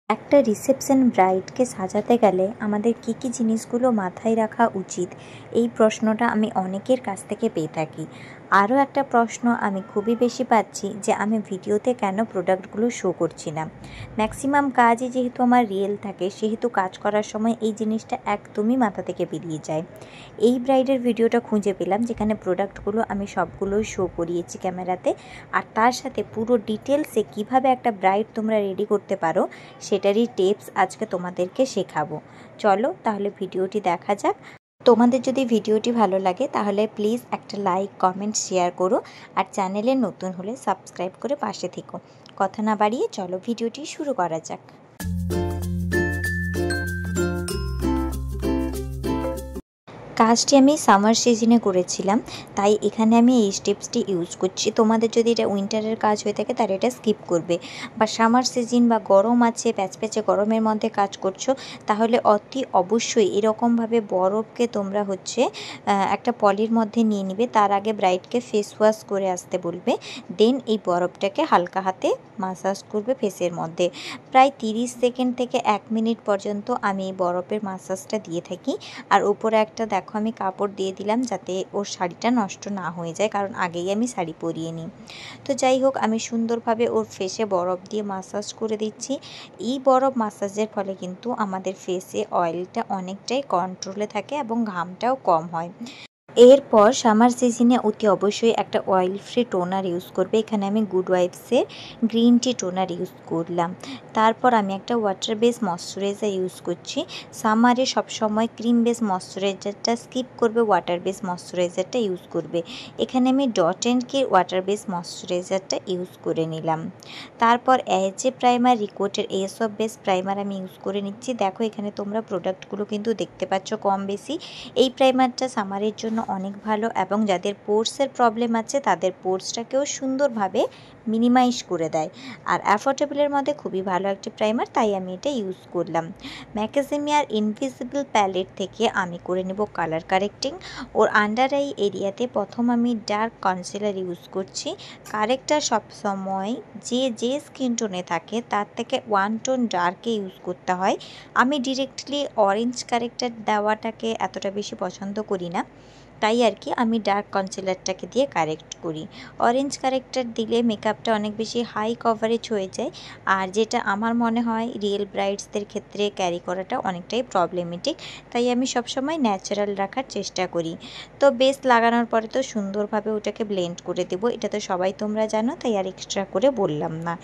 একটা রিসেপশন ব্রাইডকে সাজাতে গেলে আমাদের কী কী জিনিসগুলো মাথায় রাখা উচিত, এই প্রশ্নটা আমি অনেকের কাছ থেকে পেয়ে থাকি। আরও একটা প্রশ্ন আমি খুবই বেশি পাচ্ছি যে আমি ভিডিওতে কেন প্রোডাক্টগুলো শো করছি না। ম্যাক্সিমাম কাজই যেহেতু আমার রিয়েল থাকে, সেহেতু কাজ করার সময় এই জিনিসটা একদমই মাথা থেকে বেরিয়ে যায়। এই ব্রাইডের ভিডিওটা খুঁজে পেলাম যেখানে প্রোডাক্টগুলো আমি সবগুলোই শো করিয়েছি ক্যামেরাতে, আর তার সাথে পুরো ডিটেলসে কিভাবে একটা ব্রাইড তোমরা রেডি করতে পারো সেটারই টিপস আজকে তোমাদেরকে শেখাবো। চলো তাহলে ভিডিওটি দেখা যাক। তোমাদের যদি ভিডিওটি ভালো লাগে তাহলে প্লিজ একটা লাইক, কমেন্ট, শেয়ার করো, আর চ্যানেলে নতুন হলে সাবস্ক্রাইব করে পাশে থেকো। কথা না বাড়িয়ে চলো ভিডিওটি শুরু করা যাক। কাজটি আমি সামার সিজনে করেছিলাম, তাই এখানে আমি এই স্টেপসটি ইউজ করছি। তোমাদের যদি এটা উইন্টারের কাজ হয়ে থাকে তাহলে এটা স্কিপ করবে, বা সামার সিজন বা গরম আছে, প্যাচপ্যাচে গরমের মধ্যে কাজ করছো, তাহলে অতি অবশ্যই এরকমভাবে বরফকে তোমরা একটা পলির মধ্যে নিয়ে নিবে। তার আগে ব্রাইডকে ফেস ওয়াশ করে আসতে বলবে, দেন এই বরফটাকে হালকা হাতে মাসাজ করবে ফেসের মধ্যে। প্রায় 30 সেকেন্ড থেকে 1 মিনিট পর্যন্ত আমি এই বরফের মাসাজটা দিয়ে থাকি। আর উপরে একটা দেখো আমি কাপড় দিয়ে দিলাম যাতে ওর শাড়িটা নষ্ট না হয়ে যায়, কারণ আগেই আমি শাড়ি পরিয়ে নিই। তো যাই হোক, আমি সুন্দরভাবে ওর ফেসে বরফ দিয়ে মাসাজ করে দিচ্ছি। এই বরফ মাসাজের ফলে কিন্তু আমাদের ফেসে অয়েলটা অনেকটাই কন্ট্রোলে থাকে এবং ঘামটাও কম হয়। এরপর সামার সিজনে অতি অবশ্যই একটা অয়েল ফ্রি টোনার ইউজ করবে। এখানে আমি গুড ওয়াইবসের গ্রিন টি টোনার ইউজ করলাম। তারপর আমি একটা ওয়াটার বেস ময়শ্চারাইজার ইউজ করছি। সামারে সবসময় ক্রিম বেস ময়শ্চারাইজারটা স্কিপ করবে, ওয়াটার বেস ময়শ্চারাইজারটা ইউজ করবে। এখানে আমি ডট অ্যান্ড কির ওয়াটার বেস ময়শ্চারাইজারটা ইউজ করে নিলাম। তারপর এইচএ প্রাইমার, রিকোটের এসব বেস প্রাইমার আমি ইউজ করে নিচ্ছি। দেখো এখানে তোমরা প্রোডাক্টগুলো কিন্তু দেখতে পাচ্ছ কম বেশি। এই প্রাইমারটা সামারের জন্য অনেক ভালো, এবং যাদের পোর্সের প্রবলেম আছে তাদের পোর্সটাকেও সুন্দরভাবে মিনিমাইজ করে দেয়। আর অ্যাফোর্ডেবলের মধ্যে খুবই ভালো একটি প্রাইমার, তাই আমি এটা ইউজ করলাম। ম্যাকাজিমিয়ার ইনভিজিবল প্যালেট থেকে আমি করে নেব কালার কারেক্টিং। ওর আন্ডার আই এরিয়াতে প্রথম আমি ডার্ক কনসিলার ইউজ করছি। কারেক্টার সবসময় যে স্কিন টোনে থাকে তার থেকে 1 টোন ডার্কে ইউজ করতে হয়। আমি ডিরেক্টলি অরেঞ্জ কারেক্টার দেওয়াটাকে এতটা বেশি পছন্দ করি না, তাই আর কি আমি ডার্ক কনসিলারটাকে দিয়ে কারেক্ট করি। অরেঞ্জ কারেক্টার দিলে মেকআপটা অনেক বেশি হাই কভারেজ হয়ে যায়, আর যেটা আমার মনে হয় রিয়েল ব্রাইডসদের ক্ষেত্রে ক্যারি করাটা অনেকটাই প্রবলেমেটিক, তাই আমি সবসময় ন্যাচারাল রাখার চেষ্টা করি। তো বেস লাগানোর পরে তো সুন্দরভাবে ওটাকে ব্লেন্ড করে দেবো, এটা তো সবাই তোমরা জানো, তাই আর এক্সট্রা করে বললাম না।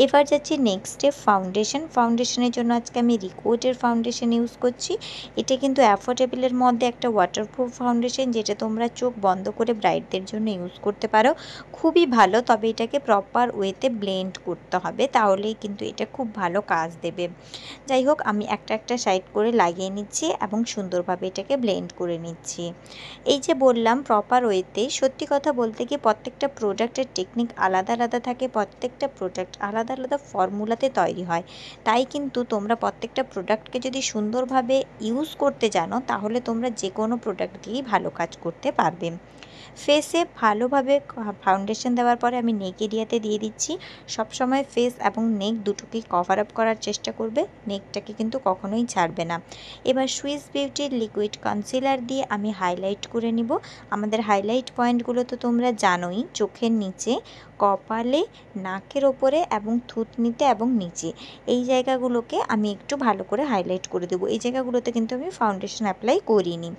এবার যাচ্ছি নেক্সট স্টেপ ফাউন্ডেশন। ফাউন্ডেশনের জন্য আজকে আমি রিকোটের ফাউন্ডেশন ইউজ করছি। এটা কিন্তু অ্যাফোর্ডেবলের মধ্যে একটা ওয়াটারপ্রুফ ফাউন্ডেশন, যেটা তোমরা চোখ বন্ধ করে ব্রাইডদের জন্য ইউজ করতে পারো। খুবই ভালো, তবে এটাকে প্রপার ওয়েতে ব্লেন্ড করতে হবে, তাহলেই কিন্তু এটা খুব ভালো কাজ দেবে। যাই হোক, আমি একটা সাইড করে লাগিয়ে নিচ্ছি এবং সুন্দরভাবে এটাকে ব্লেন্ড করে নিচ্ছি। এই যে বললাম প্রপার ওয়েতে, সত্যি কথা বলতে কি প্রত্যেকটা প্রোডাক্টের টেকনিক আলাদা আলাদা থাকে, প্রত্যেকটা প্রোডাক্ট আলাদা আলাদা ফর্মুলাতে তৈরি হয়। তাই কিন্তু তোমরা প্রত্যেকটা প্রোডাক্টকে যদি সুন্দরভাবে ইউজ করতে জানো তাহলে তোমরা যে কোনো প্রোডাক্ট দিয়েই ভালো কাজ করতে পারবে। ফেসে ভালোভাবে ফাউন্ডেশন দেওয়ার পরে আমি নেক এরিয়াতে দিয়ে দিচ্ছি। সবসময় ফেস এবং নেক দুটোকেই কভার আপ করার চেষ্টা করবে, নেকটাকে কিন্তু কখনোই ছাড়বে না। এবার সুইস বিউটির লিকুইড কনসিলার দিয়ে আমি হাইলাইট করে নিব। আমাদের হাইলাইট পয়েন্টগুলো তো তোমরা জানোই, চোখের নিচে, কপালে, নাকের ওপরে এবং থুতনিতে এবং নিচে, এই জায়গাগুলোকে আমি একটু ভালো করে হাইলাইট করে দেবো। এই জায়গাগুলোতে কিন্তু আমি ফাউন্ডেশন অ্যাপ্লাই করিনি।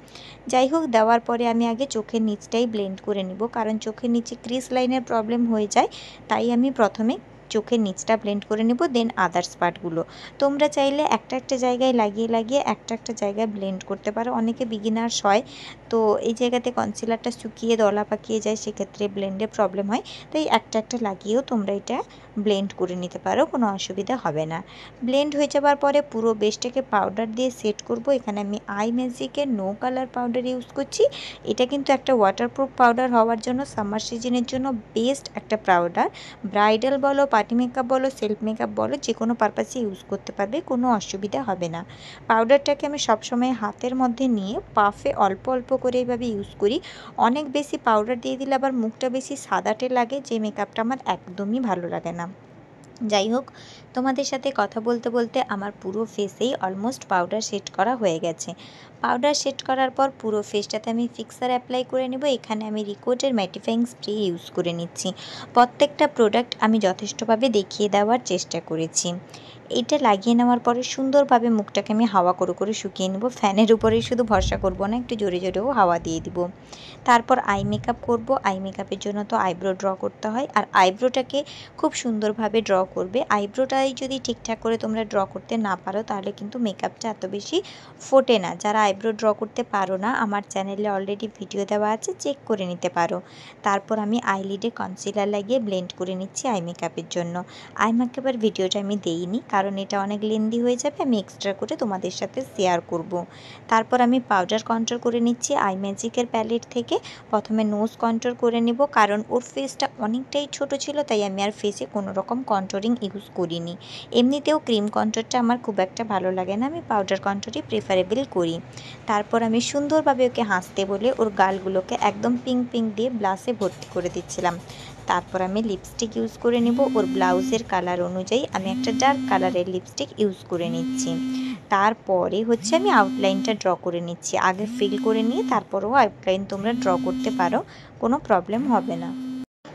যাই হোক, দেওয়ার পরে আমি আগে চোখের নিচটাই ব্লেন্ড করে নিব, কারণ চোখের নিচে ক্রিস লাইনের প্রবলেম হয়ে যায়, তাই আমি প্রথমে চোখের নিচটা ব্লেন্ড করে নেব, দেন আদার্স পার্টগুলো। তোমরা চাইলে একটা জায়গায় লাগিয়ে একটা জায়গায় ব্লেন্ড করতে পারো। অনেকে বিগিনার্স হয়, তো এই জায়গাতে কনসিলারটা শুকিয়ে দলা পাকিয়ে যায়, সেক্ষেত্রে ব্লেন্ডে প্রবলেম হয়, তাই একটা লাগিয়েও তোমরা এটা ব্লেন্ড করে নিতে পারো, কোনো অসুবিধা হবে না। ব্লেন্ড হয়ে যাওয়ার পরে পুরো বেসটাকে পাউডার দিয়ে সেট করব। এখানে আমি আই ম্যাজিকের নো কালার পাউডার ইউজ করছি। এটা কিন্তু একটা ওয়াটারপ্রুফ পাউডার হওয়ার জন্য সামার সিজনের জন্য বেস্ট একটা পাউডার। ব্রাইডাল বলো, পার্টি মেকআপ বলো, সেলফ মেকআপ বলো, যে কোনো পারপাসে ইউজ করতে পারবে, কোনো অসুবিধা হবে না। পাউডারটাকে আমি সবসময় হাতের মধ্যে নিয়ে পাফে অল্প অল্প করে এইভাবে ইউজ করি। অনেক বেশি পাউডার দিয়ে দিলে আবার মুখটা বেশি সাদাটে লাগে, যে মেকআপটা আমার একদমই ভালো লাগে না। যাই হোক, তোমাদের সাথে কথা বলতে বলতে আমার পুরো ফেসেই অলমোস্ট পাউডার সেট করা হয়ে গেছে। পাউডার সেট করার পর পুরো ফেসটাতে আমি ফিক্সার অ্যাপ্লাই করে নেব। এখানে আমি রিকোটের ম্যাটিফাইং স্প্রে ইউজ করে নিচ্ছি। প্রত্যেকটা প্রোডাক্ট আমি যথেষ্টভাবে দেখিয়ে দেওয়ার চেষ্টা করেছি। এটা লাগিয়ে নেওয়ার পরে সুন্দরভাবে মুখটাকে আমি হাওয়া করে শুকিয়ে নেব। ফ্যানের উপরেই শুধু ভরসা করব না, একটু জোরে জোরেও হাওয়া দিয়ে দিব। তারপর আই মেকআপ করব। আই মেকআপের জন্য তো আইব্রো ড্র করতে হয়, আর আইব্রোটাকে খুব সুন্দরভাবে ড্র করবে। আইব্রোটাই যদি ঠিকঠাক করে তোমরা ড্র করতে না পারো তাহলে কিন্তু মেকআপটা এত বেশি ফোটে না। যারা আইব্রো ড্র করতে পারো না, আমার চ্যানেলে অলরেডি ভিডিও দেওয়া আছে, চেক করে নিতে পারো। তারপর আমি আইলিডে কনসিলার লাগিয়ে ব্লেন্ড করে নিচ্ছি আই মেকআপের জন্য। আই মেকআপের ভিডিওটা আমি দেইনি, কারণ এটা অনেক লেন্দি হয়ে যাবে, আমি এক্সট্রা করে তোমাদের সাথে শেয়ার করব। তারপর আমি পাউডার কন্ট্রোল করে নিচ্ছি আই ম্যাজিকের প্যালেট থেকে। প্রথমে নোজ কন্ট্রোল করে নেব, কারণ ওর ফেসটা অনেকটাই ছোট ছিল, তাই আমি আর ফেসে কোনো রকম কন্ট্রোলিং ইউজ করিনি। এমনিতেও ক্রিম কন্ট্রোলটা আমার খুব একটা ভালো লাগে না, আমি পাউডার কন্ট্রোলই প্রেফারেবল করি। তারপর আমি সুন্দরভাবে ওকে হাসতে বলে ওর গালগুলোকে একদম পিঙ্ক পিঙ্ক দিয়ে ব্লাশে ভর্তি করে দিচ্ছিলাম। তারপর আমি লিপস্টিক ইউজ করে নেব। ওর ব্লাউজের কালার অনুযায়ী আমি একটা ডার্ক কালারের লিপস্টিক ইউজ করে নিচ্ছি। তারপরে হচ্ছে আমি আউটলাইনটা ড্র করে নিচ্ছি। আগে ফিল করে নিয়ে তারপরেও আউটলাইন তোমরা ড্র করতে পারো, কোনো প্রবলেম হবে না।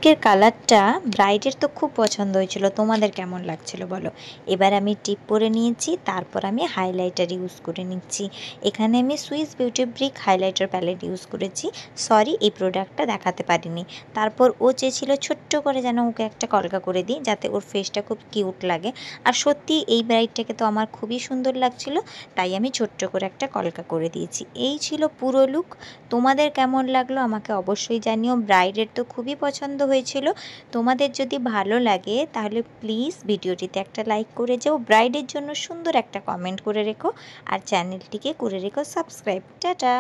লিপস্টিকের কালারটা ব্রাইডের তো খুব পছন্দ হয়েছিল, তোমাদের কেমন লাগছিল বলো। এবার আমি টিপ পরে নিয়েছি, তারপর আমি হাইলাইটার ইউজ করে নিচ্ছি। এখানে আমি Swiss beauty brick highlighter palette use করেছি। সরি, এই প্রোডাক্টটা দেখাতে পারিনি। তারপর ও চেয়েছিল ছোট্ট করে যেন ওকে একটা কলকা করে দিই, যাতে ওর ফেসটা খুব কিউট লাগে। আর সত্যি এই ব্রাইডটাকে তো আমার খুবই সুন্দর লাগছিল, তাই আমি ছোট্ট করে একটা কলকা করে দিয়েছি। এই ছিল পুরো লুক। তোমাদের কেমন লাগলো আমাকে অবশ্যই জানিও। ব্রাইডের তো খুবই পছন্দ হয়েছিল। তোমাদের যদি ভালো লাগে তাহলে প্লিজ ভিডিওটিতে একটা লাইক করে যাও, ব্রাইডের জন্য সুন্দর একটা কমেন্ট করে রেখো, আর চ্যানেলটিকে করে রেখো সাবস্ক্রাইব। টাটা।